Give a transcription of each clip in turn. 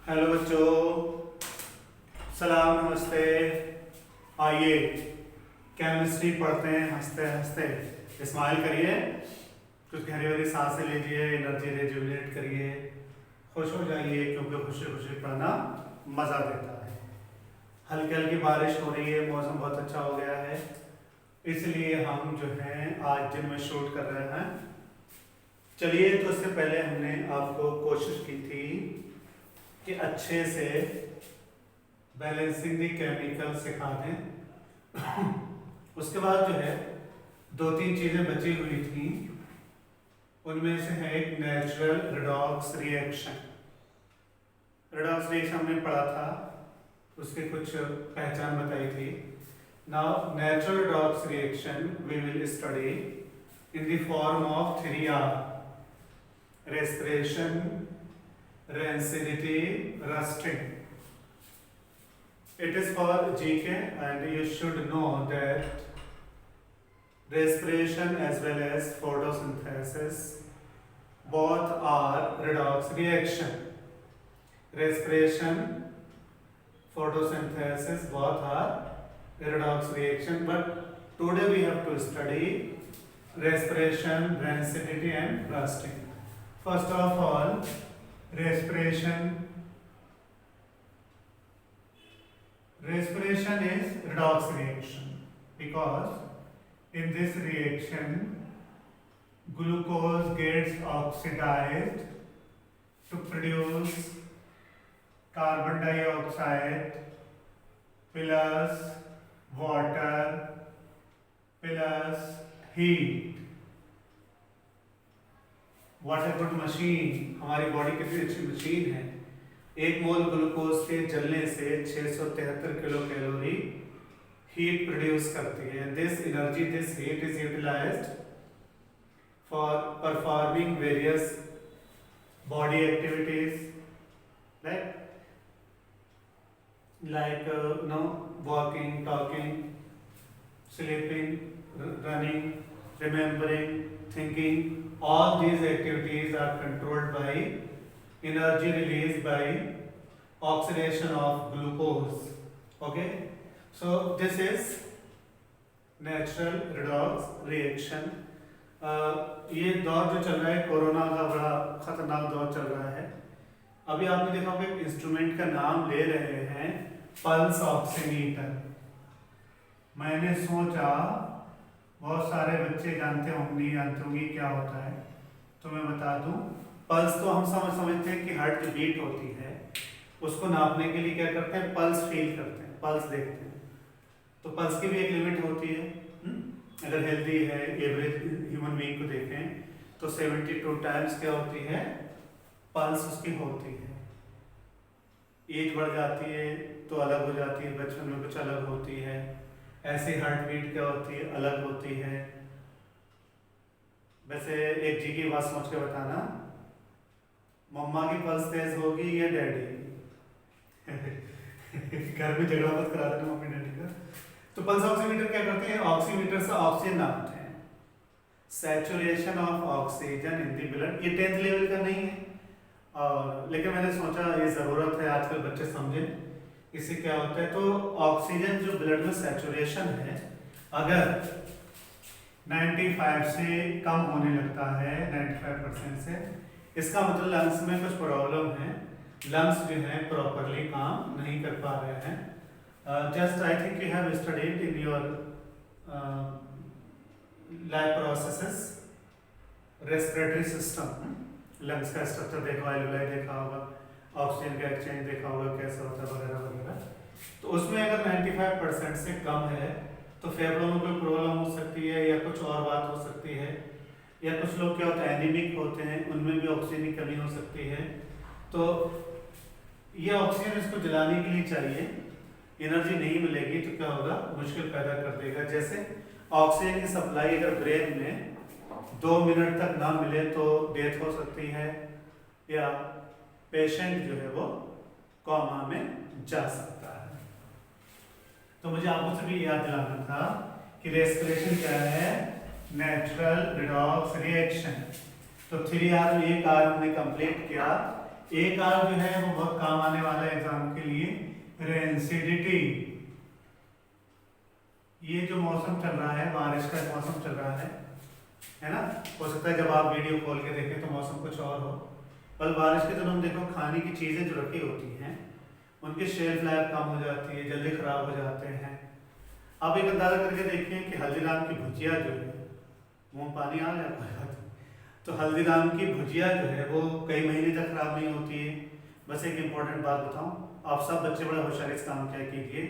Hello बच्चों, सलाम नमस्ते। आइए केमिस्ट्री पढ़ते हैं हंसते हंसते। स्माइल करिए, कुछ गहरी गहरी सांसें लीजिए, एनर्जी रिजुविनेट करिए, खुश हो जाइए क्योंकि खुशी खुशी पढ़ना मज़ा देता है। हल्की हल्की बारिश हो रही है, मौसम बहुत अच्छा हो गया है, इसलिए हम जो है आज दिन में शूट कर रहे हैं। चलिए, तो उससे पहले हमने आपको कोशिश की थी कि अच्छे से बैलेंसिंग द केमिकल सिखा दें। उसके बाद जो है दो तीन चीज़ें बची हुई थी, उनमें से है एक natural redox reaction. Redox reaction हमने पढ़ा था, उसकी कुछ पहचान बताई थी। Now natural redox reaction we will study in the form of 3R: respiration, rancidity, rusting. It is for GK and you should know that respiration as well as photosynthesis both are redox reaction. Respiration, photosynthesis both are redox reaction, but today we have to study respiration, rancidity and rusting. First of all, respiration. Respiration is redox reaction because in this reaction glucose gets oxidized to produce carbon dioxide plus water plus heat. What a good machine! हमारी body कितनी अच्छी machine है। एक मोल glucose के जलने से 673 kilo calorie heat produce करती है। This energy, this heat is utilized for performing various body activities like walking, talking, sleeping, running, remembering, thinking. All these activities are controlled by energy released by oxidation of glucose. Okay, so this is natural redox reaction. ये दौर जो चल रहा है, corona का बड़ा खतरनाक दौर चल रहा है। अभी आपने देखा होगा एक इंस्ट्रूमेंट का नाम ले रहे हैं, पल्स ऑक्सीमीटर। मैंने सोचा बहुत सारे बच्चे जानते होंगे, जानते होंगे क्या होता है, तो मैं बता दूं। पल्स तो हम समझते हैं कि हार्ट की बीट होती है, उसको नापने के लिए क्या करते हैं, पल्स फील करते हैं, पल्स देखते हैं। तो पल्स की भी एक लिमिट होती है। अगर हेल्दी है, एवरेज ह्यूमन बीइंग को देखें तो 72 टाइम्स क्या होती है, पल्स उसकी होती है। एज बढ़ जाती है तो अलग हो जाती है, बचपन में कुछ अलग होती है। ऐसी हार्ट बीट क्या होती है, अलग होती है। वैसे एक जी की बात सोच के बताना, मम्मा की पल्स तेज होगी या डैडी? घर में झगड़ा मत करा देना मम्मी डैडी का। तो पल्स ऑक्सीमीटर क्या करते हैं, ऑक्सीमीटर से ऑक्सीजन नापते हैं, saturation of oxygen in the blood. ये 10th लेवल का नहीं है, और लेकिन मैंने सोचा ये ज़रूरत है, आजकल बच्चे समझें इससे क्या होता है। तो ऑक्सीजन जो ब्लड में सैचुरेशन है, अगर 95 से कम होने लगता है, 95% से, इसका मतलब लंग्स में कुछ प्रॉब्लम है, लंग्स जो है प्रॉपरली काम नहीं कर पा रहे हैं। Just I think you have studied in your life processes respiratory system. Lungs का स्ट्रक्चर देखा, एल्वेलाई देखा होगा, ऑक्सीजन का एक्सचेंज देखा होगा कैसा होता है, वगैरह वगैरह। तो उसमें अगर 95% से कम है तो फेफड़ों में कोई प्रॉब्लम हो सकती है, या कुछ और बात हो सकती है, या कुछ लोग क्या होता है एनीमिक होते हैं, उनमें भी ऑक्सीजन की कमी हो सकती है। तो ये ऑक्सीजन इसको जलाने के लिए चाहिए, एनर्जी नहीं मिलेगी तो क्या होगा, मुश्किल पैदा कर देगा। जैसे ऑक्सीजन की सप्लाई अगर ब्रेन में 2 मिनट तक ना मिले तो डेथ हो सकती है, या पेशेंट जो है वो कोमा में जा सकता है। तो मुझे आपको सभी याद दिलाना था कि रेस्पिरेशन क्या है, नेचुरल रिडॉक्स रिएक्शन। तो 3R में एक R हमने कंप्लीट किया, एक और जो है वो बहुत काम आने वाला है एग्जाम के लिए, रेंसिडिटी। ये जो मौसम चल रहा है, बारिश का मौसम चल रहा है ना, हो सकता है जब आप वीडियो खोल के देखें तो मौसम कुछ और हो, पर बारिश के दिनों में देखो खाने की चीज़ें जो रखी होती हैं उनकी शेल्फ लाइफ कम हो जाती है, जल्दी खराब हो जाते हैं। आप एक अंदाजा करके देखें कि हल्दीराम की भुजिया जो है, मुंह में पानी आ जाता है, तो हल्दीराम की भुजिया जो है वो कई महीने तक खराब नहीं होती है। बस एक इम्पॉर्टेंट बात बताऊं, आप सब बच्चे बड़े होशियार इस काम क्या कीजिए,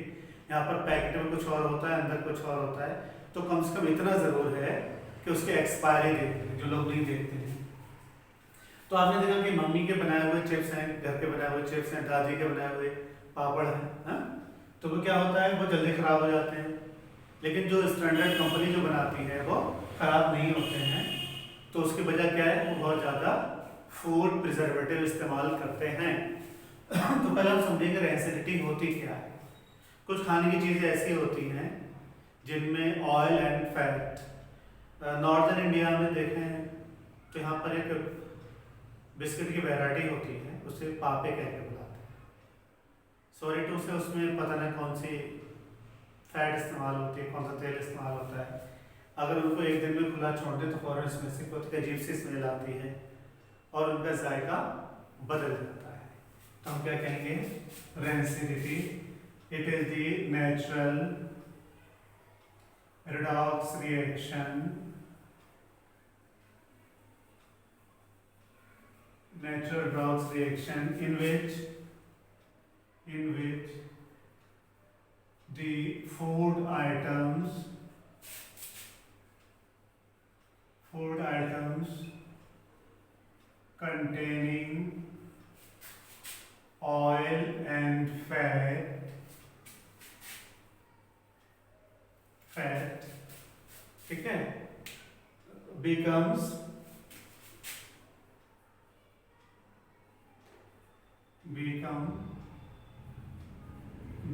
यहाँ पर पैकेट में कुछ और होता है, अंदर कुछ और होता है, तो कम से कम इतना ज़रूर है कि उसके एक्सपायरी डेट जो लोग नहीं देखते हैं। तो आपने देखा कि मम्मी के बनाए हुए चिप्स हैं, घर के बनाए हुए चिप्स हैं, दादी के बनाए हुए पापड़ हैं, हाँ? तो वो क्या होता है, वो जल्दी खराब हो जाते हैं। लेकिन जो स्टैंडर्ड कंपनी जो बनाती है वो खराब नहीं होते हैं। तो उसकी वजह क्या है, वो बहुत ज़्यादा फूड प्रिजर्वेटिव इस्तेमाल करते हैं। तो पहले हम समझेंगे रेंसिडिटी होती क्या है। कुछ खाने की चीज़ें ऐसी होती हैं जिनमें oil and fat, northern India में देखें तो यहाँ पर एक बिस्किट की वैरायटी होती है, उसे पापे कह के बुलाते हैं। सॉरी टू से उसमें पता नहीं कौन सी फैट इस्तेमाल होती है, कौन सा तेल इस्तेमाल होता है। अगर उनको एक दिन में खुला छोड़ दें तो फौरन इसमें से कुछ अजीब सी स्मेल आती है और उनका जायका बदल जाता है। तो हम क्या कहेंगे, rancidity, it is the natural redox reaction, natural redox reaction in which the food items containing oil and fat ठीक है, becomes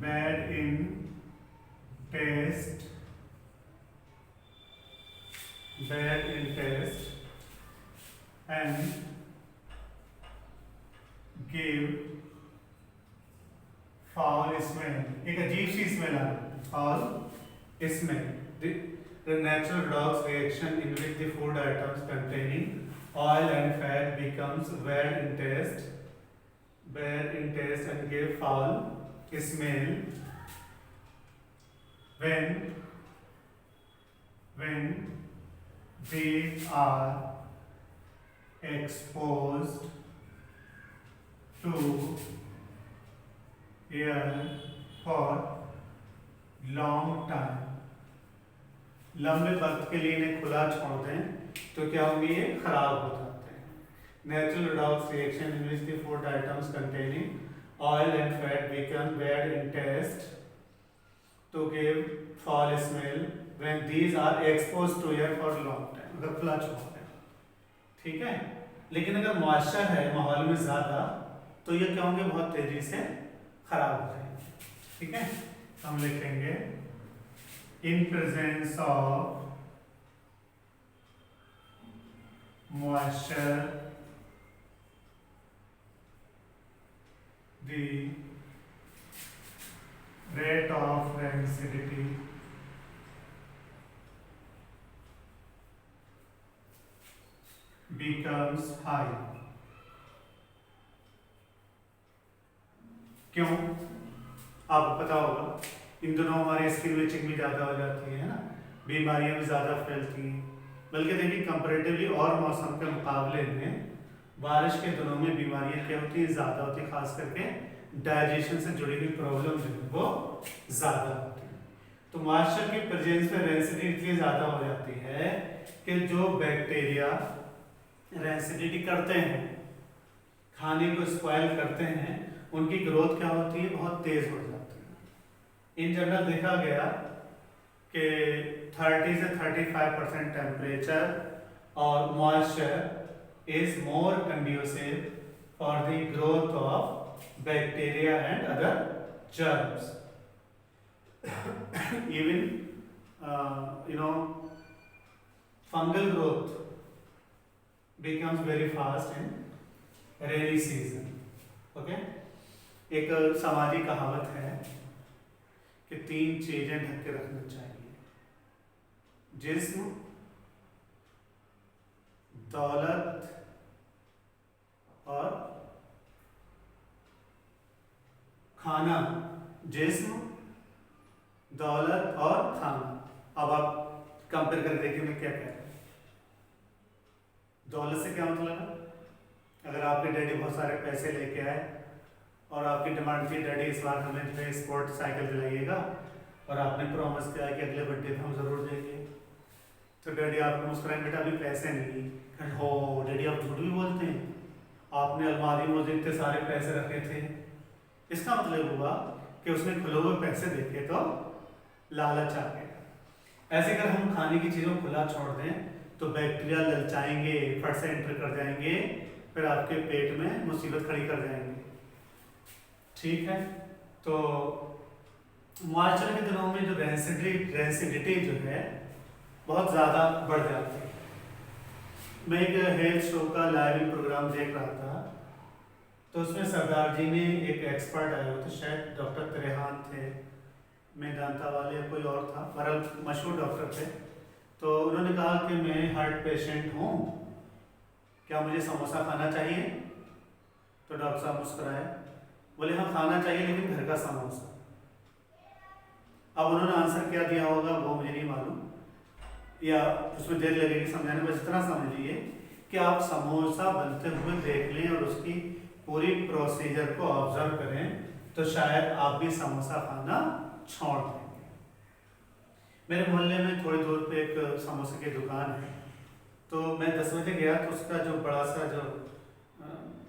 bad in taste and give foul smell, एक अजीब सी स्मेल आ रही है, foul smell. The natural redox reaction in which the food items containing oil and fat becomes bad in taste and give foul smell when they are exposed to air for long time. लंबे वक्त के लिए इन्हें खुला छोड़ दें तो क्या होंगे, ये खराब हो जाते हैं। Natural redox reaction in which the food items containing oil and fat become bad in taste to give foul smell when these are exposed to air for long time, अगर खुला छोड़ दें, ठीक है। लेकिन अगर मॉइस्चर है माहौल में ज़्यादा तो ये क्या होंगे, बहुत तेजी से खराब हो जाएंगे, ठीक है। हम लिखेंगे in presence of moisture the rate of rancidity becomes high. क्यों, आपको पता होगा इन दोनों हमारे स्किन इचिंग भी ज़्यादा हो जाती है ना, बीमारियां भी ज़्यादा फैलती हैं। बल्कि देखिए कंपैरेटिवली और मौसम के मुकाबले में बारिश के दिनों में बीमारियां क्या होती हैं, ज़्यादा होती है, खास करके डाइजेशन से जुड़ी हुई प्रॉब्लम जो है वो ज़्यादा होती है। तो मॉइस्चर की प्रेजेंस में रेंसिडिटी इसलिए ज़्यादा हो जाती है कि जो बैक्टीरिया रेंसिडिटी करते हैं, खाने को स्पॉइल करते हैं, उनकी ग्रोथ क्या होती है, बहुत तेज़ हो जाती है। इन जनरल देखा गया कि 30 से 35% टेम्परेचर और moisture is more conducive for the growth of bacteria and other germs. Even fungal growth becomes very fast in rainy season. Okay, एक सामाजिक कहावत है कि 3 चीजें ढक के रखना चाहिए, जिस्म, दौलत और खाना। जिस्म, दौलत और खाना। अब आप कंपेयर कर देखिए मैं क्या कह रहा हूं। दौलत से क्या मतलब है? अगर आपके डैडी बहुत सारे पैसे लेके आए और आपकी डिमांड थी डैडी इस बार हमें जो है स्पोर्ट साइकिल दिलाइएगा, और आपने प्रॉमिस किया कि अगले बर्थडे पे हम जरूर देंगे, तो डैडी आपको मुस्कुराए, बेटा अभी पैसे नहीं। हो डैडी आप झूठ भी बोलते हैं, आपने अलमारी में इतने सारे पैसे रखे थे। इसका मतलब हुआ कि उसने खुले हुए पैसे देखे तो लालच आ गया। ऐसे अगर हम खाने की चीज़ों को खुला छोड़ दें तो बैक्टीरिया ललचाएंगे, फट से एंटर कर जाएंगे, फिर आपके पेट में मुसीबत खड़ी कर जाएंगे। ठीक है, तो मार्च के दिनों में जो रेंसिडिटी जो है बहुत ज़्यादा बढ़ जाती है। मैं एक हेल्थ शो का लाइव प्रोग्राम देख रहा था, तो उसमें सरदार जी ने एक एक्सपर्ट आए हुए थे, शायद डॉक्टर त्रेहान थे, मेदांता वाले, कोई और था, बहरहाल मशहूर डॉक्टर थे। तो उन्होंने कहा कि मैं हार्ट पेशेंट हूँ, क्या मुझे समोसा खाना चाहिए? तो डॉक्टर साहब मुस्कुराए, बोले हाँ खाना चाहिए, लेकिन घर का समोसा। अब उन्होंने आंसर क्या दिया होगा वो मुझे नहीं मालूम, या उसमें देर लगेगी समझाने में। बस इतना समझ लीजिए कि आप समोसा बनते हुए देख लें और उसकी पूरी प्रोसीजर को ऑब्जर्व करें, तो शायद आप भी समोसा खाना छोड़ देंगे। मेरे मोहल्ले में थोड़ी दूर पे एक समोसे की दुकान है, तो मैं 10 बजे गया, तो उसका जो बड़ा सा जो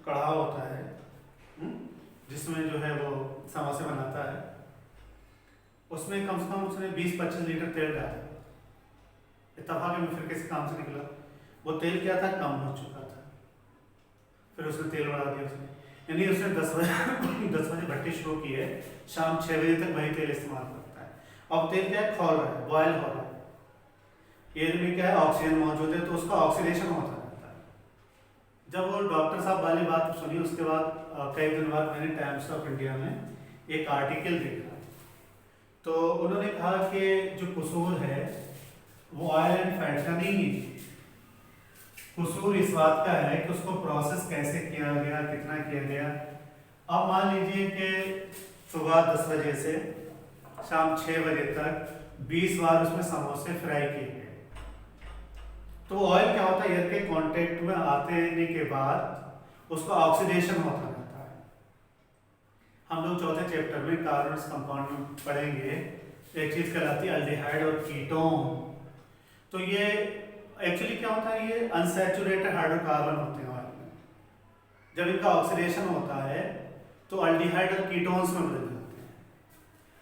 कढ़ा होता है जिसमें जो है वो समोसे बनाता है, उसमें कम से कम उसने 20-25 लीटर तेल डाला। इत्तेफाक में फिर किसी काम से निकला, वो तेल क्या था, कम हो चुका था, फिर उसने तेल बढ़ा दिया उसने। यानी उसने 10 बजे भट्टी शुरू की है, शाम 6 बजे तक वही तेल इस्तेमाल करता है। अब तेल क्या है, खौल रहा है, बॉयल हो रहा है, एयर में क्या है, ऑक्सीजन मौजूद है, तो उसका ऑक्सीडेशन होता रहता है। जब वो डॉक्टर साहब वाली बात सुनी, उसके बाद कई दिन बाद मैंने टाइम्स ऑफ इंडिया में एक आर्टिकल देखा, तो उन्होंने कहा कि जो कसूर है वो ऑयल एंड फैट का नहीं है, कसूर इस बात का है कि उसको प्रोसेस कैसे किया गया, कितना किया गया। अब मान लीजिए कि सुबह 10 बजे से शाम 6 बजे तक 20 बार उसमें समोसे फ्राई किए गए, तो ऑयल क्या होता है, एयर के कांटेक्ट में आने के बाद उसका ऑक्सीडेशन होता रहता है। हम लोग चौथे चैप्टर में कार्बन्स कंपाउंड में पढ़ेंगे, एक चीज कहलाती है अल्डिहाइड और कीटोन। तो ये एक्चुअली क्या होता है, ये अनसैचुरेटेड हाइड्रोकार्बन होते हैं ऑयल में। जब इनका ऑक्सीडेशन होता है तो अल्डिहाइड और कीटोन्स में बदल जाते हैं।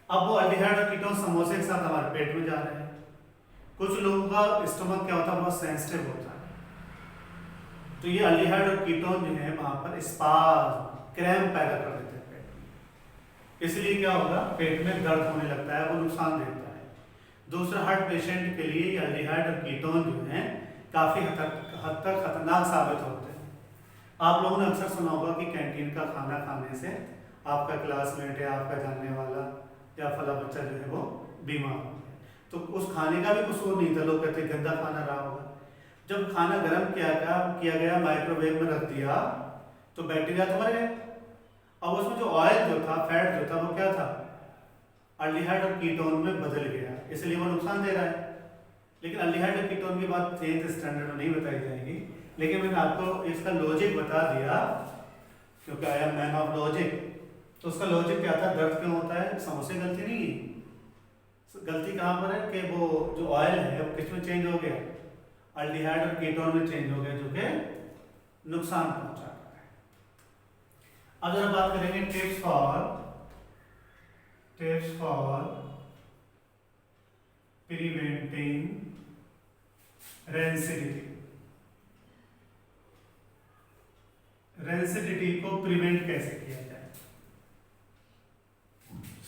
अब वो अल्डिहाइड और कीटोन समोसे के साथ हमारे पेट में जा रहे हैं। कुछ लोगों का स्टमक क्या होता है, बहुत सेंसिटिव होता है, तो ये अल्डिहाइड और कीटोन जो है वहां पर स्पाज़म, क्रैम्प पैदा कर देते हैं पेट में। इसलिए क्या होगा, पेट में दर्द होने लगता है, वो नुकसान देता है। दूसरा, हार्ट पेशेंट के लिए ये अल्डिहाइड और कीटोन जो हैं काफ़ी हद तक खतरनाक साबित होते हैं। आप लोगों ने अक्सर सुना होगा कि कैंटीन का खाना खाने से आपका क्लासमेट या आपका जानने वाला या फला बच्चा जो है वो बीमार हो गया, तो उस खाने का भी कसूर नहीं था, लोग कहते गंदा खाना रहा होगा। जब खाना गर्म किया गया माइक्रोवेव में रख दिया, तो बैक्टीरिया तो मर गए। अब उसमें जो ऑयल जो था, फैट जो था, वो क्या था, अल्डिहाइड और कीटोन में बदल गया, इसलिए वो नुकसान दे रहा है। लेकिन अल्डिहाइड और कीटोन की बात 10th स्टैंडर्ड में नहीं बताई जाएगी, लेकिन मैंने आपको इसका लॉजिक बता दिया क्योंकि I am man of logic. तो उसका लॉजिक क्या था, दर्द क्यों होता है, समोसे गलती नहीं है। गलती कहाँ पर है कि वो जो ऑयल है वो किस में चेंज हो गया, अल्डिहाइड और कीटोन में चेंज हो गया, जो कि नुकसान पहुंचा रहा है। अब जरा बात करेंगे टिप्स फॉर प्रिवेंटिंग रेंसिडिटी को प्रिवेंट कैसे किया जाए।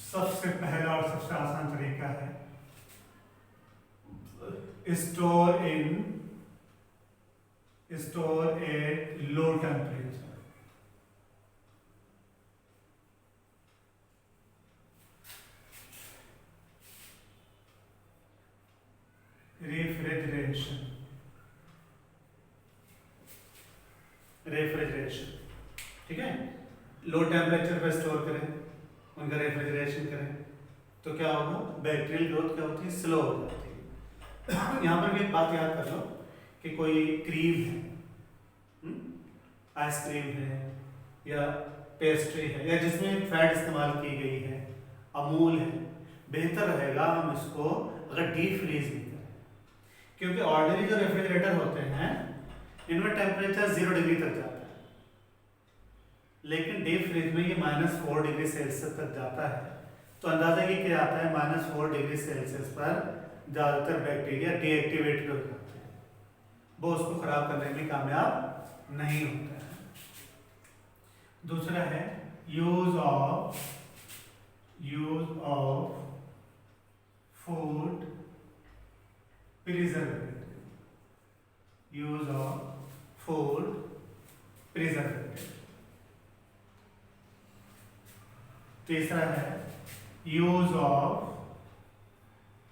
सबसे पहला और सबसे आसान तरीका है, store at low temperature. Refrigeration, refrigeration, ठीक है। लो टेम्परेचर पे स्टोर करें, उनका रेफ्रिजरेशन करें, तो क्या होगा, बैक्टीरियल ग्रोथ क्या होती है, स्लो हो जाती है। यहाँ पर भी एक बात याद कर लो कि कोई क्रीम है, आइसक्रीम है या पेस्ट्री है या जिसमें फैट इस्तेमाल की गई है, अमूल है, बेहतर रहेगा हम इसको अगर डीप फ्रीज नहीं करें, क्योंकि ऑर्डिनरी जो रेफ्रिजरेटर होते हैं इनमें टेम्परेचर 0 डिग्री तक जाता है, लेकिन डीप फ्रीज में ये -4 डिग्री सेल्सियस तक जाता है। तो अंदाजा ये किया जाता है -4 डिग्री सेल्सियस पर ज़्यादातर बैक्टीरिया डीएक्टिवेटेड हो जाते हैं, वो उसको खराब करने में कामयाब नहीं होता है। दूसरा है use of food preservative, use of food preservative. तीसरा है यूज ऑफ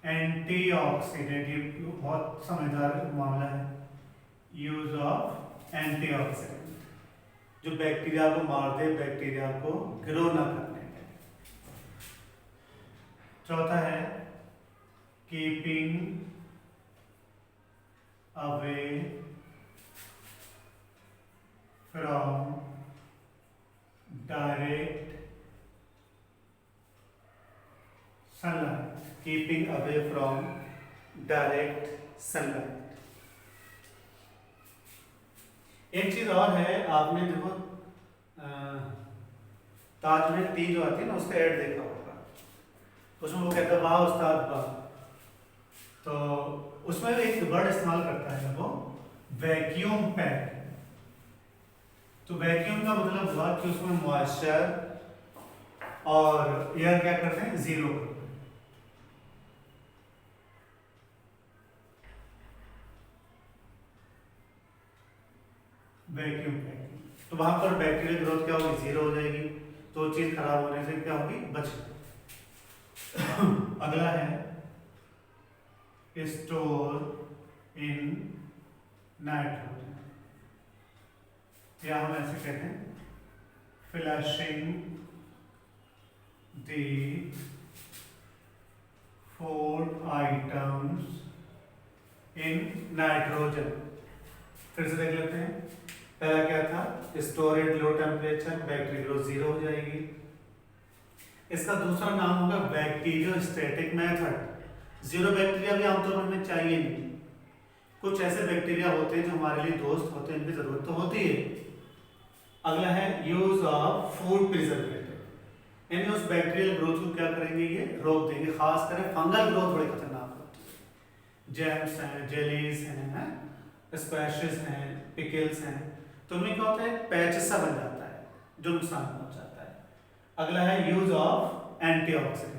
एंटीऑक्सीडेंट, ये बहुत समझदार मामला है, यूज ऑफ एंटीऑक्सीडेंट जो बैक्टीरिया को मार दे, बैक्टीरिया को ग्रो ना करने दें। चौथा है keeping away from direct sunlight, keeping away from direct sunlight. एक चीज और है, आपने देखो ताजमहल टी जो आती है ना उसका ऐड देखा होगा, उसमें वो कहता है वाह उस्ताद वाह, तो उसमें एक वर्ड इस्तेमाल करता है वो वैक्यूम पैक। तो वैक्यूम का मतलब हुआ कि उसमें मॉइस्चर और एयर क्या करते हैं, 0 करते हैं। वैक्यूम पैकिंग, तो वहां पर बैक्टीरियल ग्रोथ क्या होगी, 0 हो जाएगी, तो चीज खराब होने से क्या होगी, बच। अगला है स्टोर इन नाइट्रोजन, या हम ऐसे कहते हैं flushing the food items in nitrogen. फिर से देख लेते हैं, पहला क्या था, store at low temperature, bacterial growth 0 हो जाएगी। इसका दूसरा नाम होगा बैक्टीरियोस्टैटिक मेथड। 0 बैक्टीरिया भी आमतौर पर हमें चाहिए नहीं, कुछ ऐसे बैक्टीरिया होते हैं जो हमारे लिए दोस्त होते हैं, इनकी जरूरत तो होती है। अगला है यूज ऑफ फूड प्रिजर्वेटिव, यानी उस बैक्टीरियल ग्रोथ को क्या करेंगे, ये रोक देंगे। खास कर फंगल ग्रोथ बड़ी खतरनाक होती है, जैम्स हैं, जेलीज हैं, स्क्वैशेस हैं, पिकल्स हैं, तो उनमें क्या होता है, पैच सा बन जाता है जो नुकसान पहुंचाता है। अगला है use of antioxidant,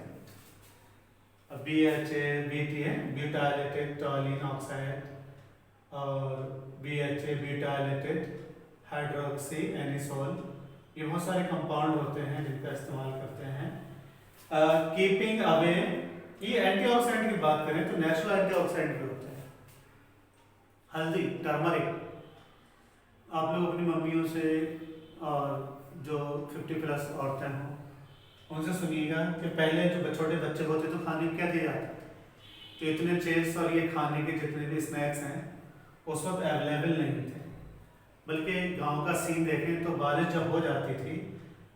BHA, BTA butylated टॉलिन oxide, और BHA ब्यूटाइलेटेड हाइड्रोक्सी एनिसोल, ये बहुत सारे कंपाउंड होते हैं जिनका इस्तेमाल करते हैं। कीपिंग अवे, ये एंटीऑक्सीडेंट की बात करें तो नेचुरल एंटीऑक्सीडेंट भी होते हैं। हल्दी, टर्मरिक, आप लोग अपनी मम्मियों से और जो 50+ औरतें हों उनसे सुनिएगा कि पहले जो छोटे बच्चे होते तो खाने को क्या दिया जाता, तो इतने चिप्स और ये खाने के जितने भी स्नैक्स हैं उस वक्त अवेलेबल नहीं थे, बल्कि गांव का सीन देखें तो बारिश जब हो जाती थी,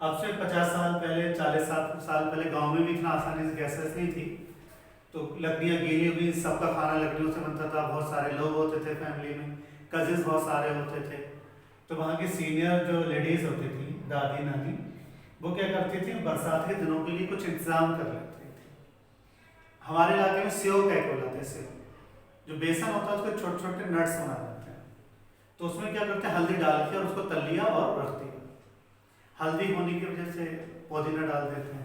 अब से 50 साल पहले, 40 साल पहले गांव में भी इतना आसानी से गैसेस नहीं थी, तो लकड़ियाँ गीली हुई, सबका खाना लकड़ियों से बनता था, बहुत सारे लोग होते थे फैमिली में, कजिन्स बहुत सारे होते थे, तो वहाँ की सीनियर जो लेडीज़ होती थी, दादी नानी, वो क्या करती थी, बरसात के दिनों के लिए कुछ इंतजाम कर लेती थी। हमारे इलाके में सेव क्या बोलाते हैं, सेव जो बेसन होता है उसके छोटे छोटे नट्स बना जाते हैं, तो उसमें क्या करते हैं, हल्दी डाल के और उसको तल लिया और रख दिया। हल्दी होने की वजह से पुदीना डाल देते हैं,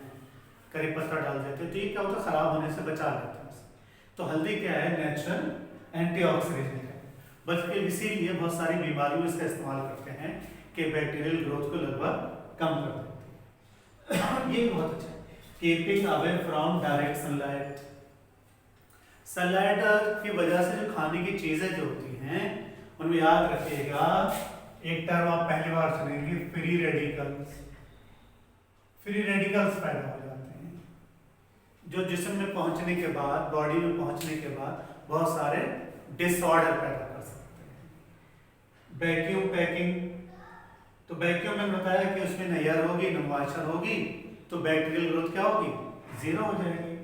करी पत्ता डाल देते हैं, तो ये क्या होता है, खराब होने से बचा लेते हैं। तो हल्दी क्या है, नेचुरल एंटीऑक्सीडेंट है, बल्कि इसीलिए बहुत सारी बीमारियों में इसका इस्तेमाल करते हैं कि बैक्टीरियल ग्रोथ को लगभग कम कर देते हैं। ये बहुत अच्छा है, keeping away from direct sunlight. Sunlight की वजह से जो खाने की चीजें जो होती हैं उनमें याद रखिएगा, एक टर्म आप पहली बार सुनेंगे, फ्री रेडिकल्स। फ्री रेडिकल्स पैदा हो जाते हैं जो जिस्म में पहुंचने के बाद, बॉडी में पहुंचने के बाद बहुत सारे डिसऑर्डर पैदा कर सकते हैं। वैक्यूम पैकिंग, तो वैक्यूम में बताया कि उसमें न एयर होगी न मॉइस्चर होगी, तो बैक्टीरियल ग्रोथ क्या होगी, जीरो हो जाएगी।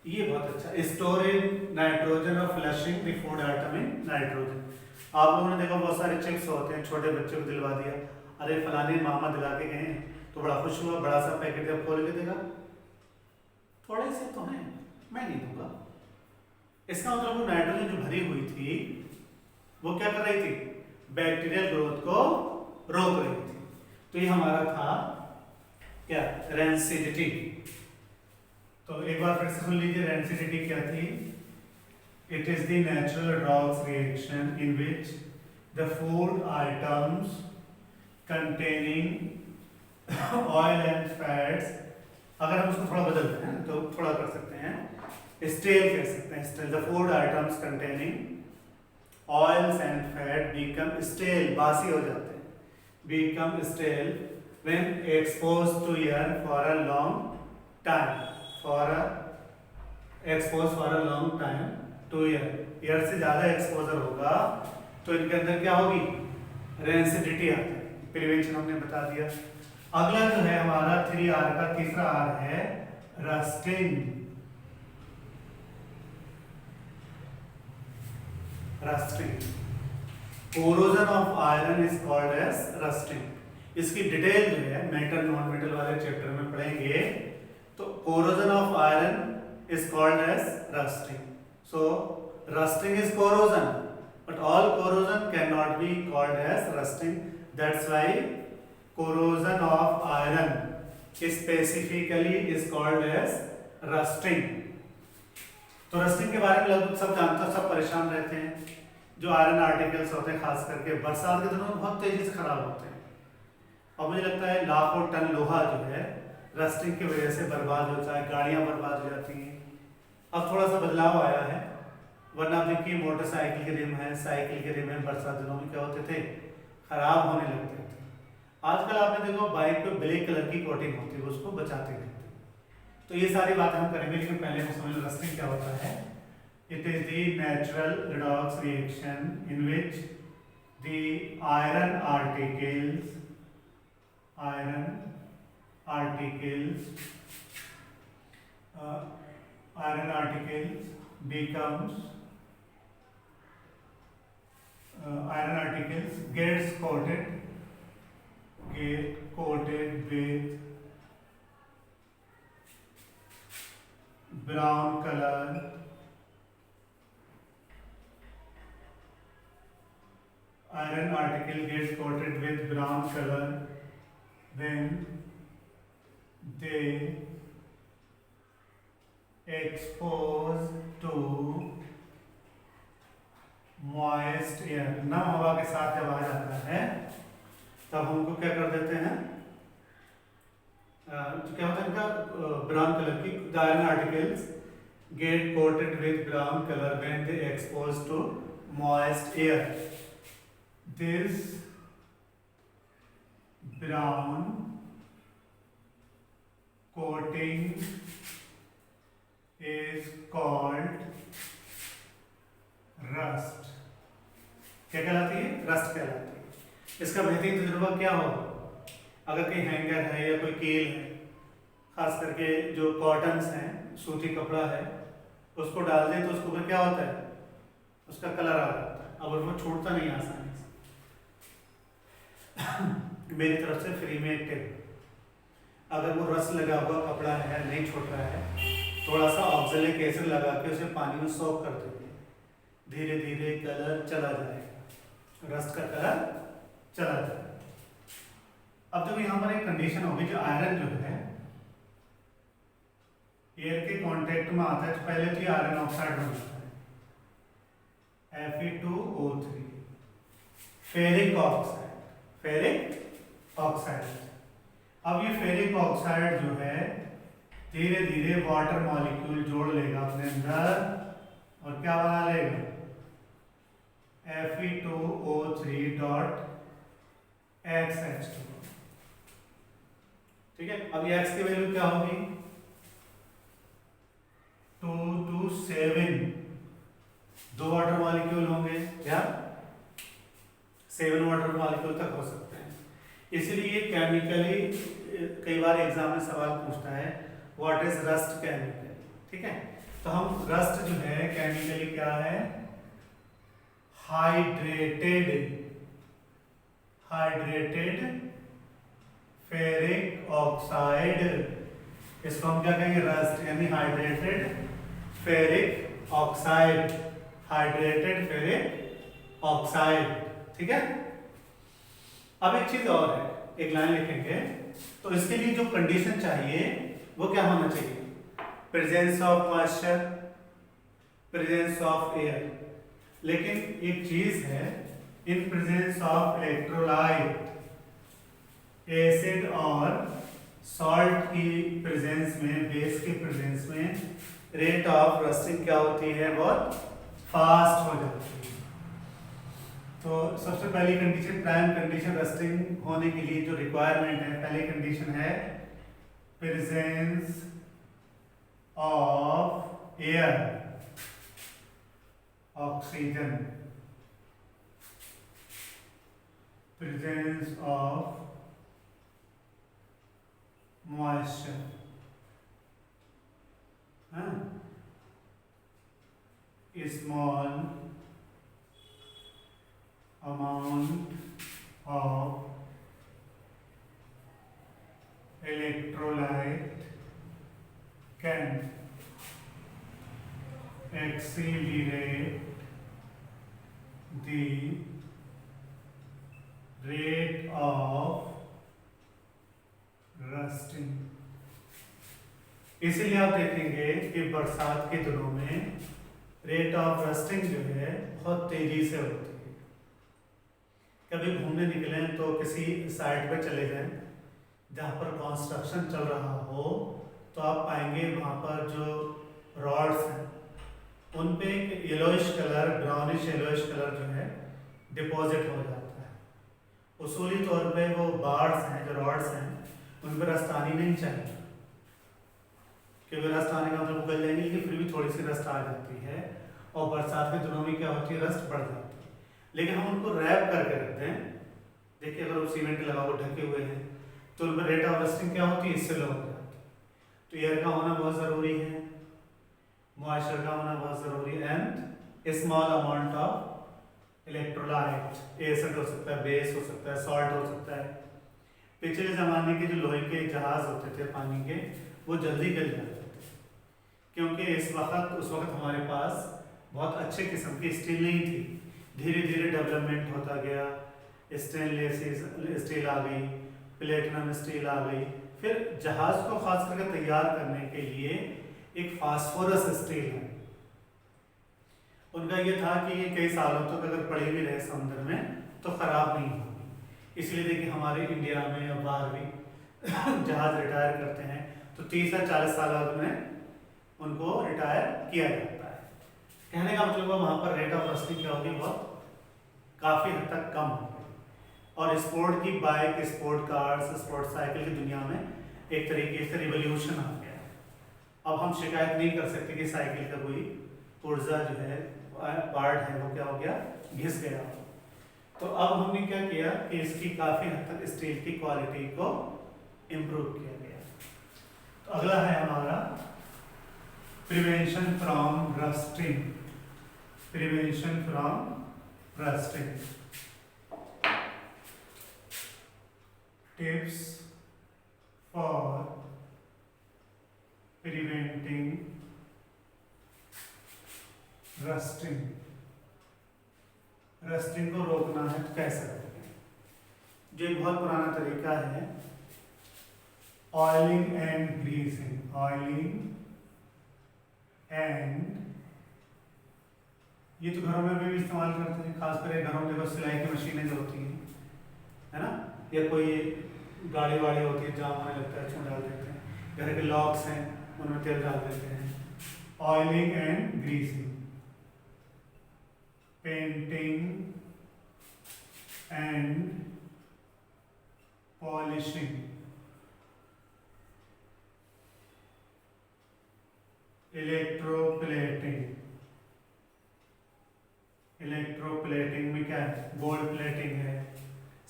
ये बहुत अच्छा। स्टोरिंग नाइट्रोजन और flushing the food item in nitrogen. आप लोगों ने देखा बहुत सारे चिप्स होते हैं, छोटे बच्चे को दिलवा दिया, अरे फलाने मामा दिला के गए तो बड़ा खुश हुआ, बड़ा सा पैकेट जब खोल के देगा, थोड़े से तो हैं, मैं नहीं दूंगा। इसका मतलब वो नाइट्रोजन जो भरी हुई थी वो क्या कर रही थी, बैक्टीरियल ग्रोथ को रोक रही थी। तो ये हमारा था क्या, रेंसिडिटी। तो एक बार फिर से सुन लीजिए, रेंसिडिटी क्या थी। It is the natural redox reaction in which the food items containing oil and fats, अगर हम उसको थोड़ा बदलते हैं तो थोड़ा कर सकते हैं, स्टेल कह सकते हैं, stale. The food items containing oils and fat become stale, बासी हो जाते हैं, become stale when exposed to air for a long time, exposed for a long time to air, air से ज्यादा एक्सपोजर होगा तो इनके अंदर क्या होगी, रेंसिडिटी आती है। प्रिवेंशन हमने बता दिया। अगला जो है हमारा 3R का तीसरा R है rusting. Rusting, corrosion of iron is called as rusting. इसकी डिटेल जो है मेटल नॉन मेटल वाले चैप्टर में पढ़ेंगे। तो corrosion of iron is called as rusting. So rusting is corrosion, but all corrosion can not be called as rusting. That's why corrosion of iron specifically is called as rusting. तो rusting के बारे में लगभग सब जानते हो, सब परेशान रहते हैं। जो आयरन आर्टिकल्स होते हैं खास करके बरसात के दिनों में बहुत तेजी से खराब होते हैं, और मुझे लगता है लाखों टन लोहा जो है रस्टिंग की वजह से बर्बाद होता है, गाड़ियां बर्बाद हो जाती हैं। अब थोड़ा सा बदलाव आया है, वरना आप देखिए मोटरसाइकिल के रिम है, साइकिल के रिम है, बरसात दिनों में क्या होते थे, खराब होने लगते थे। आजकल आपने देखो बाइक पे ब्लैक कलर की कोटिंग होती है, उसको बचाते रहते हैं। तो ये सारी बातें हम करेंगे, लेकिन पहले हम समझ लो रस्टिंग क्या होता है। It is the natural redox reaction in which the iron articles gets coated with brown color iron article gets coated with brown color when they expose to moist air। नम हवा के साथ जब आ जाता है तब हमको क्या कर देते हैं, क्या होता है इनका, ब्राउन कलर की। The iron articles get coated with brown colour when they expose to moist air. This brown coating is called rust। क्या कहलाती है, रस्ट कहलाती है। इसका बेहतरीन तजुर्बा क्या हो, अगर कहीं हैंगर है या कोई कील है, खास करके जो कॉटन्स हैं, सूती कपड़ा है, उसको डाल दें तो उसके ऊपर क्या होता है, उसका कलर आ जाता है, अब वो छूटता नहीं आसानी से। मेरी तरफ से फ्री में एक टिप, अगर वो रस लगा हुआ कपड़ा है, नहीं छोड़ रहा है, थोड़ा सा ऑक्सैलिक एसिड लगा के उसे पानी में सोक कर देते हैं, धीरे धीरे कलर चला जाएगा, रस्ट का कलर चला जाएगा। अब देखो यहाँ पर एक कंडीशन होगी, जो आयरन जो है एयर के कांटेक्ट में आता है तो पहले तो आयरन ऑक्साइड बन जाता है, Fe2O3, ferric oxide, ferric oxide. अब ये फेरिक ऑक्साइड जो है धीरे धीरे वाटर मॉलिक्यूल जोड़ लेगा अपने अंदर और क्या बना लेगा, Fe2O3 डॉट XH2। ठीक है, अब ये x की वैल्यू क्या होगी, 2 to 7, 2 वाटर मॉलिक्यूल होंगे या 7 वाटर मॉलिक्यूल तक हो सकते हैं। इसलिए केमिकली कई बार एग्जाम में सवाल पूछता है व्हाट इज रस्ट केमिकल। ठीक है, तो हम रस्ट जो है केमिकली क्या है, हाइड्रेटेड फेरिक ऑक्साइड, इसको हम क्या कहेंगे, रस्ट, यानी hydrated ferric oxide, hydrated ferric oxide. ठीक है, अब एक चीज और है, एक लाइन लिखेंगे तो इसके लिए जो कंडीशन चाहिए वो क्या होना चाहिए, presence of moisture, presence of air. लेकिन एक चीज है, in presence of electrolyte, acid और सॉल्ट की प्रेजेंस में, बेस की प्रेजेंस में रेट ऑफ रस्टिंग क्या होती है, बहुत फास्ट हो जाती है। तो सबसे पहली कंडीशन, प्राइम कंडीशन रस्टिंग होने के लिए जो रिक्वायरमेंट है, पहली कंडीशन है presence of air, oxygen, presence of moisture, small amount of electrolyte can accelerate the rate of rusting। इसीलिए आप देखेंगे कि बरसात के दिनों में रेट ऑफ रस्टिंग जो है बहुत तेजी से होती है। कभी घूमने निकले तो किसी साइट पे चले जाएं जहाँ पर कंस्ट्रक्शन चल रहा हो, तो आप पाएंगे वहाँ पर जो रॉड्स हैं उन पे एक yellowish colour, brownish yellowish colour जो है डिपॉजिट हो जाता है। उसूली तौर पे वो बार्स हैं, जो रॉड्स हैं, उन पर रस्ट आनी नहीं चाहिए, क्योंकि रस्ट आने का मतलब उगल जाएंगे, लेकिन फिर भी थोड़ी सी रस्ट आ जाती है और बरसात के दिनों में क्या होती है, रस्ट बढ़ जाती है। लेकिन हम उनको रैप करके रखते हैं। देखिए, अगर वो सीमेंट लगा हुआ ढके हुए हैं तो उनमें रेट ऑफ रस्टिंग क्या होती है, इससे लो हो जाती है। तो एयर का होना बहुत ज़रूरी है, मॉइस्चर का होना बहुत ज़रूरी है, and small amount of electrolyte, acid हो सकता है, बेस हो सकता है, सॉल्ट हो सकता है। पिछले ज़माने के जो लोहे के जहाज़ होते थे पानी के, वो जल्दी गल जाते थे, क्योंकि उस वक्त हमारे पास बहुत अच्छे किस्म की स्टील नहीं थी। धीरे धीरे डेवलपमेंट होता गया, स्टेनलेस स्टील आ गई, प्लेटिनम स्टील आ गई, फिर जहाज को खास करके तैयार करने के लिए एक फास्फोरस स्टील है। उनका ये था कि ये कई सालों तक अगर पड़ी भी रहे समुद्र में तो खराब नहीं होगी। इसलिए देखिए हमारे इंडिया में या बाहर भी जहाज रिटायर करते हैं तो 30 या 40 साल बाद में उनको रिटायर किया जाता है। कहने का मतलब वहाँ पर रेट ऑफ रस्टिंग क्या होगी, बहुत काफ़ी हद तक कम होगी। और स्पोर्ट की bike, sport cars, sport cycle की दुनिया में एक तरीके से रिवोल्यूशन आ गया। अब हम शिकायत नहीं कर सकते कि साइकिल का कोई पुर्जा जो है, पार्ट है, वो क्या हो गया, घिस गया। तो अब हमने क्या किया कि इसकी काफ़ी हद तक स्टील की क्वालिटी को इम्प्रूव किया गया। तो अगला है हमारा prevention from rusting, prevention from rusting, tips for preventing rusting. Rusting को रोकना है तो कैसे रोकें? जो एक बहुत पुराना तरीका है, oiling and greasing, oiling and, ये तो घरों में भी इस्तेमाल करते हैं, खासकर घरों में देखो सिलाई की मशीनें जो होती हैं, है ना, या कोई गाड़ी वाड़ी होती है, जाम होने लगता है, उसमें डाल देते हैं, घर के लॉक्स हैं उनमें तेल डाल देते हैं। Oiling and greasing, painting and polishing, electroplating, electroplating में क्या है, गोल्ड प्लेटिंग है,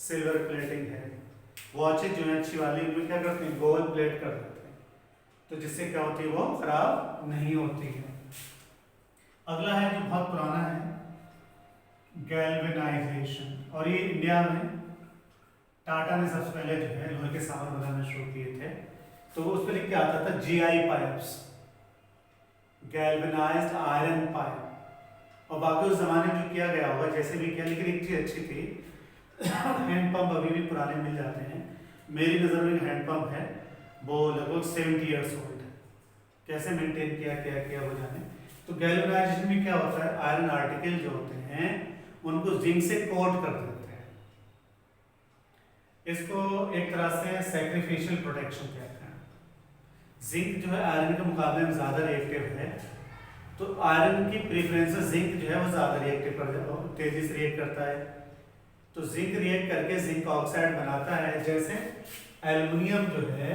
सिल्वर प्लेटिंग है। वॉचेज जो है अच्छी वाली उनमें क्या करते हैं, गोल्ड प्लेट कर देते हैं, तो जिससे क्या होती है, वो खराब नहीं होती है। अगला है जो बहुत पुराना है, गैल्वेनाइजेशन, और ये इंडिया में टाटा ने सबसे पहले जो है लोहे के सामान बनाना शुरू किए थे। तो उस पर लिख के आता था GI pipes, galvanized iron pipe. और बाकी उस जमाने में जो किया गया होगा जैसे भी किया, लेकिन एक चीज अच्छी थी, हैंडपंप अभी भी पुराने मिल जाते हैं। मेरी नज़र में हैंडपंप है वो लगभग 70 ईयर्स ओल्ड है। कैसे मेंटेन किया वो जाने। तो गैल्वेनाइजेशन में क्या होता है, आयरन आर्टिकल जो होते हैं उनको जिंक से कोट कर देते हैं। इसको एक तरह से सैक्रिफिशियल प्रोटेक्शन कहते हैं। जिंक जो है आयरन के मुकाबले में ज़्यादा रिएक्टिव है, तो आयरन की प्रेफरेंस जिंक जो है वो ज़्यादा रिएक्टिव कर तेज़ी से रिएक्ट करता है। तो जिंक रिएक्ट करके जिंक ऑक्साइड बनाता है। जैसे एल्युमिनियम जो है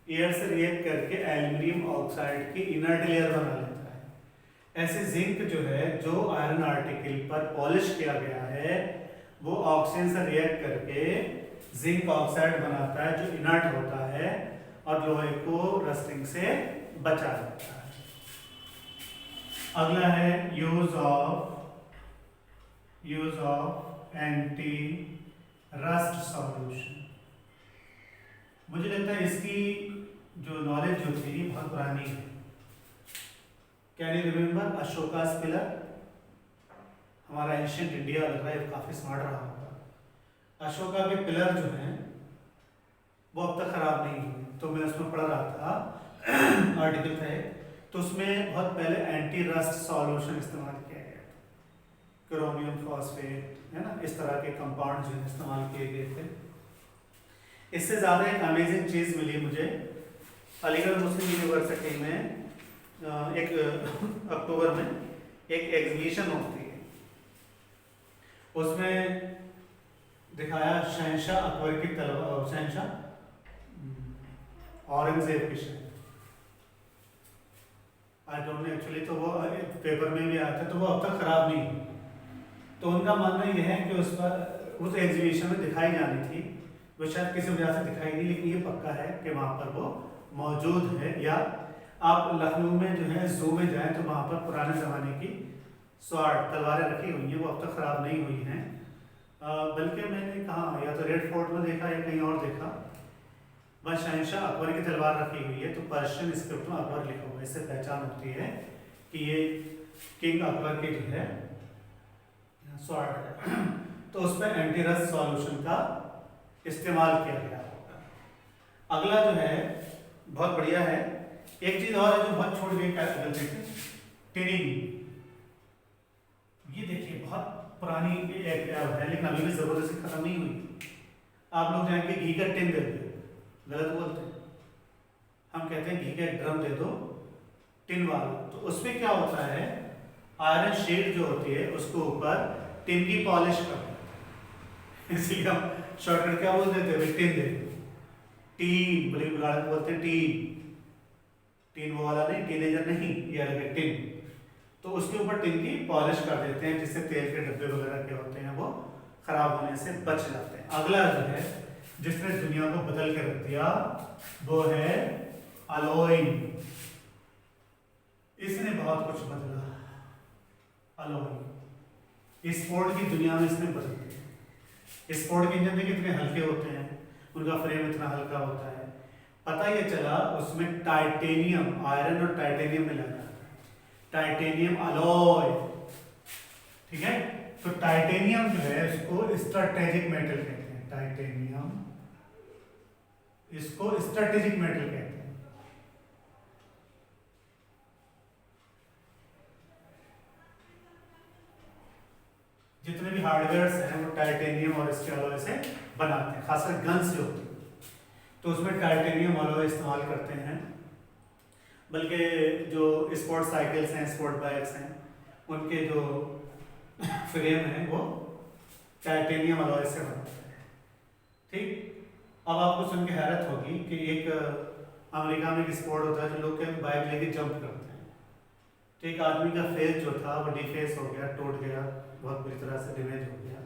एयर से रिएक्ट करके एल्युमिनियम ऑक्साइड की इनर्ट लेयर बना लेता है, ऐसे जिंक जो है जो आयरन आर्टिकल पर पॉलिश किया गया है वो ऑक्सीजन से रिएक्ट करके जिंक ऑक्साइड बनाता है जो इनर्ट होता है और लोहे को रस्टिंग से बचा देता है। अगला है use of anti rust solution. मुझे लगता है इसकी जो नॉलेज जो थी बहुत पुरानी है। Can you remember Ashoka's pillar? हमारा एंशियंट इंडिया लग रहा है काफी स्मार्ट रहा होगा। अशोका के पिलर जो हैं वो अब तक खराब नहीं हुए। तो मैं उसमें पढ़ रहा था आर्टिकल था, तो उसमें बहुत पहले एंटी रस्ट सॉल्यूशन इस्तेमाल किया गया था, क्रोमियम फॉस्फेट है ना, इस तरह के कंपाउंड जो इस्तेमाल किए गए थे। इससे ज़्यादा एक अमेजिंग चीज़ मिली मुझे, अलीगढ़ मुस्लिम यूनिवर्सिटी में एक अक्टूबर में एक एग्जीबिशन होती है, उसमें दिखाया शहंशाह अकबर की तलवार, शहंशाह औरंगजेब की शहर, आई डोंट नो एक्चुअली, तो वो पेपर में भी आया था, तो वो अब तक खराब नहीं हुई। तो उनका मानना यह है कि उस पर उस एग्जीबिशन में दिखाई जानी थी, वो शायद किसी वजह से दिखाई नहीं, लेकिन ये पक्का है कि वहाँ पर वो मौजूद है। या आप लखनऊ में जो है जू में जाएं तो वहाँ पर पुराने ज़माने की स्वार्ड तलवारें रखी हुई हैं, वो अब तक ख़राब नहीं हुई हैं। बल्कि मैंने कहा या तो रेड फोर्ट में देखा या कहीं और देखा, वह शहंशाह अकबर की तलवार रखी हुई है, तो पर्शियन स्क्रिप्ट में अकबर लिखा हुआ है, इससे पहचान होती है कि ये किंग अकबर की जो है स्वार्ड है। तो उस पर एंटी रस्ट सॉल्यूशन का इस्तेमाल किया गया होगा। अगला जो है बहुत बढ़िया है, एक चीज और है जो बहुत छोड़ गई टिनिंग। ये देखिए बहुत पुरानी एक है, लेकिन अभी भी जबरदस्ती खत्म नहीं हुई। आप लोग जाएंगे घी का टिन दे दो, गलत बोलते हैं, हम कहते हैं घी का एक ड्रम दे दो टिन वाला। तो उसमें क्या होता है, आयरन शीट जो होती है उसको ऊपर टिन की पॉलिश कर देते हैं, इसलिए हम शॉर्टकट क्या बोल देते हैं, टिन दे दो, टीन बोले, बोलते हैं टीन, टीन वो वाला नहीं, टीनेजर नहीं, ये अलग है टिन। तो उसके ऊपर टिन की पॉलिश कर देते हैं, जिससे तेल के डब्बे वगैरह के होते हैं वो खराब होने से बच जाते हैं। अगला जो है जिसने दुनिया को बदल के रख दिया वो है अलॉय। इसने बहुत कुछ बदला, अलॉय स्पोर्ट की दुनिया में इसने बदल दिया। स्पोर्ट के इंजन कितने हल्के होते हैं, उनका फ्रेम इतना हल्का होता है। पता ये चला उसमें टाइटेनियम, आयरन और टाइटेनियम मिला जाता है, टाइटेनियम अलॉय, ठीक है। तो टाइटेनियम जो है इसको स्ट्रैटेजिक मेटल कहते हैं, टाइटेनियम इसको स्ट्रैटेजिक मेटल कहते हैं। जितने भी हार्डवेयर्स हैं वो टाइटेनियम और इसके अलॉय से बनाते हैं, खासकर गन्स जो होती है तो उसमें टाइटेनियम अलॉय इस्तेमाल करते हैं। बल्कि जो स्पोर्ट्स साइकिल्स हैं, स्पोर्ट बाइक्स हैं, उनके जो फ्रेम है वो टाइटेनियम अलॉय से बनता है। ठीक, अब आपको सुन के हैरत होगी कि एक अमेरिका में एक स्पोर्ट होता है जो लोग बाइक लेके जंप करते हैं। तो एक आदमी का फेस जो था वो डिफेस हो गया, टूट गया, बहुत बुरी तरह से डैमेज हो गया।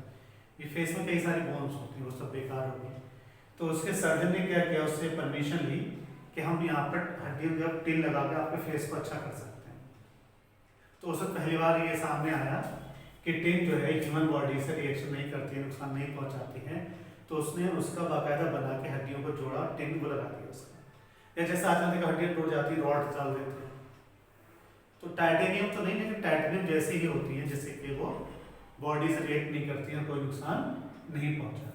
ये फेस में कई सारी बोन्स होती हैं, वो सब बेकार हो गई। तो उसके सर्जन ने क्या किया, उससे परमिशन ली कि हम यहाँ पर हड्डियों में टिन लगा के आपके फेस को अच्छा कर सकते हैं। तो उससे पहली बार ये सामने आया कि टिन जो है ह्यूमन बॉडी से रिएक्शन नहीं करती है, नुकसान नहीं पहुँचाती है। तो उसने उसका बाकायदा बना के हड्डियों को जोड़ा, टिन को लगा दिया उसका। या जैसे आजकल देखा हड्डियाँ टूट जाती है, रॉड डाल देते हैं। तो टाइटेनियम तो नहीं, लेकिन टाइटेनियम जैसी ही होती है, जिससे कि वो बॉडी से रिएक्ट नहीं करती है, कोई नुकसान नहीं पहुंचाती।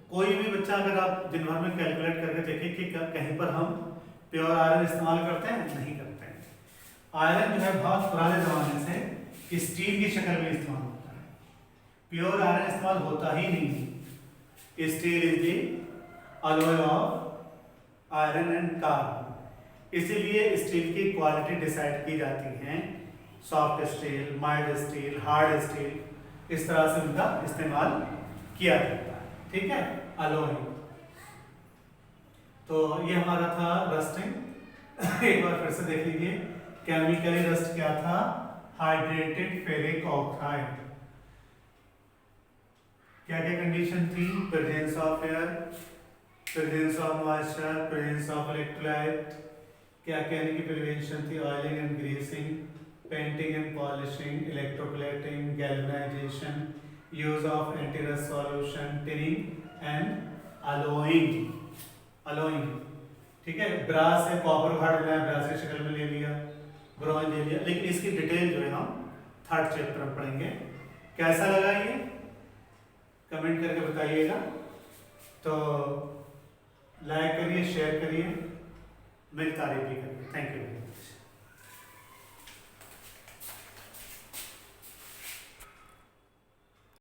कोई भी बच्चा अगर आप दिन भर में कैलकुलेट करके देखें कि कहीं पर हम प्योर आयरन इस्तेमाल करते हैं, नहीं करते हैं। आयरन जो है बहुत पुराने जमाने से स्टील की शक्ल में इस्तेमाल होता है, प्योर आयरन इस्तेमाल होता ही नहीं। Steel is the alloy of iron and carbon. इसीलिए स्टील की क्वालिटी डिसाइड की जाती है, soft steel, mild steel, hard steel, इस तरह से उनका इस्तेमाल किया जाता है। ठीक है, अलॉय। तो ये हमारा था रस्टिंग। एक बार फिर से देख लीजिए, केमिकली रस्ट क्या था, हाइड्रेटेड फेरिक ऑक्साइड। क्या क्या कंडीशन थी, presence of air, presence of moisture, presence of electrolyte. क्या कहने की प्रिवेंशन थी, oiling and greasing, painting and polishing, electroplating, galvanisation, use of anti-rust solution, tinning and allowing. Allowing, ठीक है। ब्रास है, कॉपर हार्ड बनाया, ब्रास की शक्ल में ले लिया, ब्रॉन्ज ले लिया, लेकिन इसकी डिटेल जो है हम थर्ड चैप्टर में पढ़ेंगे। कैसा लगा ये कमेंट करके बताइएगा। तो लाइक करिए, शेयर करिए, मेरी तारीफ भी करिए। Thank you very much.